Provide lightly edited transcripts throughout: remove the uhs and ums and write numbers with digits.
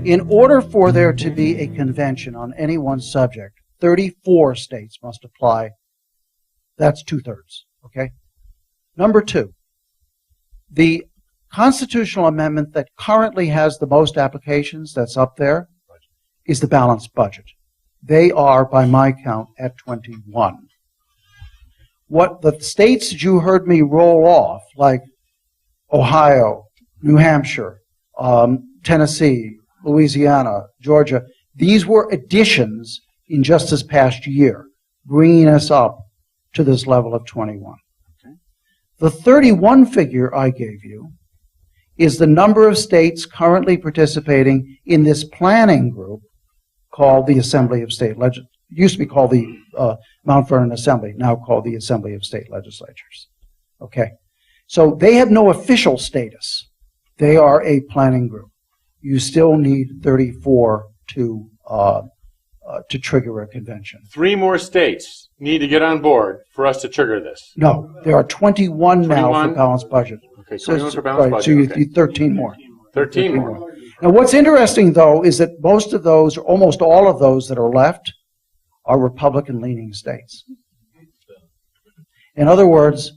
In order for there to be a convention on any one subject, 34 states must apply. That's 2/3, okay? Number two, the constitutional amendment that currently has the most applications, that's up there, is the balanced budget. They are, by my count, at 21. What the states that you heard me roll off, like Ohio, New Hampshire, Tennessee, Louisiana, Georgia, these were additions in just this past year, bringing us up to this level of 21. Okay. The 31 figure I gave you is the number of states currently participating in this planning group called the Assembly of State Legislatures. It used to be called the Mount Vernon Assembly, now called the Assembly of State Legislatures. Okay, so they have no official status. They are a planning group. You still need 34 to trigger a convention. 3 more states need to get on board for us to trigger this. No, there are 21 now for balanced budget. Okay, 21 for balanced budget. So you okay. need 13 more. 13 more. Now, what's interesting, though, is that most of those, or almost all of those that are left, are Republican-leaning states. In other words,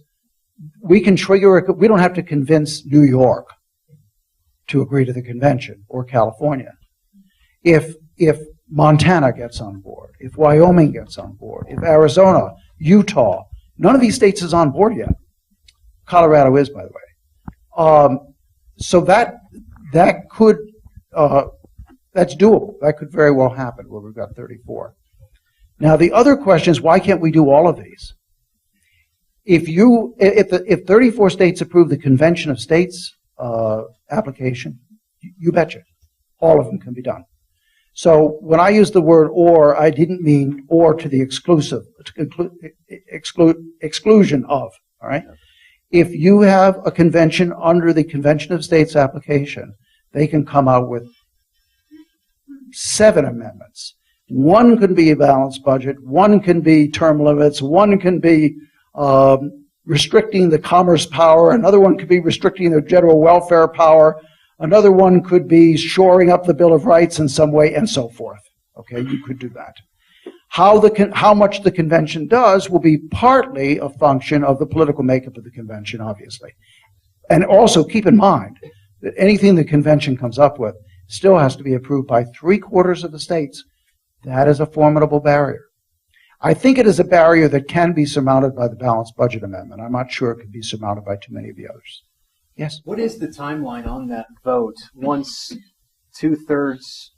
we can trigger, we don't have to convince New York to agree to the convention, or California. If Montana gets on board, if Wyoming gets on board, if Arizona, Utah, none of these states is on board yet. Colorado is, by the way. So that could, that's doable. That could very well happen where we've got 34. Now, the other question is, why can't we do all of these? If 34 states approve the Convention of States application, you betcha, all of them can be done. So when I used the word "or," I didn't mean "or" to the exclusion of. All right. If you have a convention under the Convention of States application, they can come out with 7 amendments. One can be a balanced budget, one can be term limits, one can be restricting the commerce power, another one could be restricting the general welfare power, another one could be shoring up the Bill of Rights in some way, and so forth. Okay, you could do that. How much the convention does will be partly a function of the political makeup of the convention, obviously. And also keep in mind that anything the convention comes up with still has to be approved by 3/4 of the states. That is a formidable barrier. I think it is a barrier that can be surmounted by the balanced budget amendment. I'm not sure it could be surmounted by too many of the others. Yes? What is the timeline on that vote? Once 2/3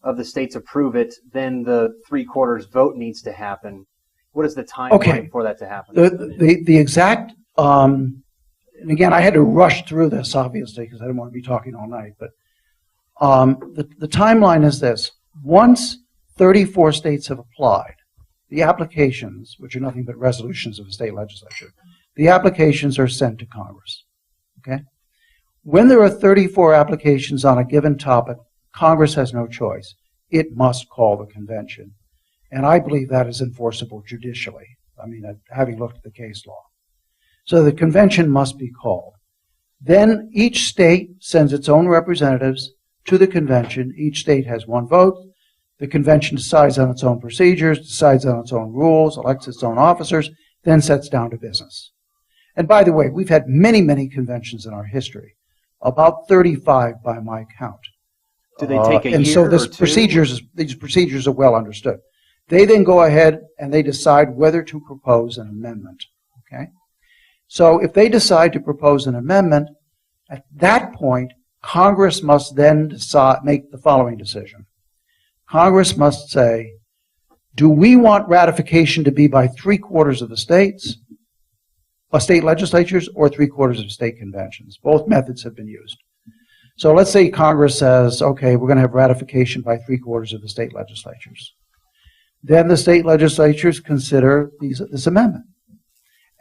of the states approve it, then the 3/4 vote needs to happen. What is the timeline for that to happen? The exact, and again, I had to rush through this, obviously, because I didn't want to be talking all night, but the timeline is this. Once 34 states have applied, the applications, which are nothing but resolutions of the state legislature, the applications are sent to Congress. Okay? When there are 34 applications on a given topic, Congress has no choice. It must call the convention. And I believe that is enforceable judicially. I mean, having looked at the case law. So the convention must be called. Then each state sends its own representatives to the convention. Each state has 1 vote. The convention decides on its own procedures, decides on its own rules, elects its own officers, then sets down to business. And by the way, we've had many, many conventions in our history, about 35 by my count. Do they take a year and so or these two? procedures are well understood. They then go ahead and they decide whether to propose an amendment. Okay? So if they decide to propose an amendment, at that point, Congress must then make the following decision. Congress must say, do we want ratification to be by 3/4 of the states, state legislatures, or 3/4 of state conventions? Both methods have been used. So let's say Congress says, okay, we're going to have ratification by 3/4 of the state legislatures. Then the state legislatures consider this amendment.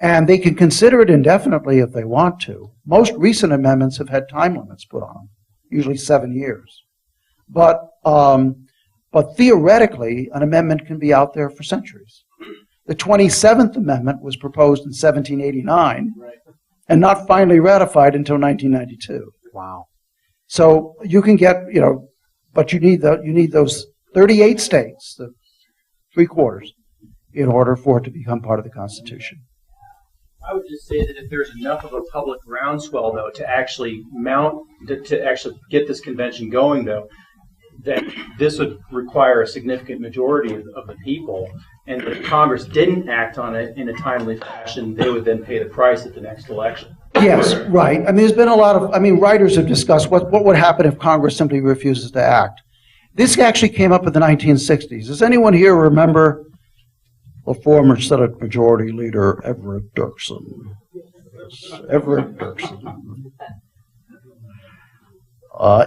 And they can consider it indefinitely if they want to. Most recent amendments have had time limits put on them, usually 7 years. But theoretically, an amendment can be out there for centuries. The 27th Amendment was proposed in 1789 and not finally ratified until 1992. Wow. So you can get, But you need those 38 states, the 3/4, in order for it to become part of the Constitution. I would just say that if there's enough of a public groundswell, though, to actually get this convention going, though, that this would require a significant majority of the people, and if Congress didn't act on it in a timely fashion, they would then pay the price at the next election. Yes, right. I mean, there's been a lot of, writers have discussed what would happen if Congress simply refuses to act. This actually came up in the 1960s. Does anyone here remember the former Senate Majority Leader Everett Dirksen? Everett Dirksen.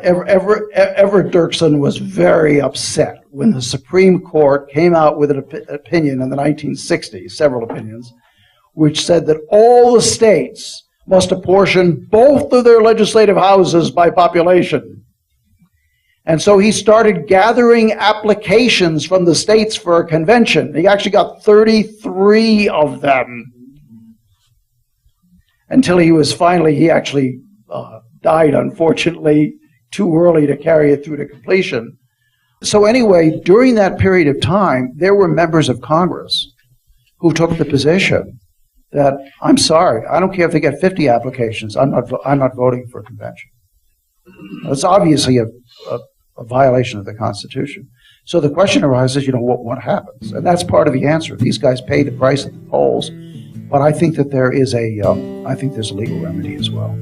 Everett Dirksen was very upset when the Supreme Court came out with an opinion in the 1960s, several opinions, which said that all the states must apportion both of their legislative houses by population. And so he started gathering applications from the states for a convention. He actually got 33 of them until he actually died, unfortunately, too early to carry it through to completion. So anyway, during that period of time, there were members of Congress who took the position that, I'm sorry, I don't care if they get 50 applications, I'm not voting for a convention. It's obviously a violation of the Constitution. So the question arises, what happens? And that's part of the answer. These guys pay the price at the polls, but I think that there's a legal remedy as well.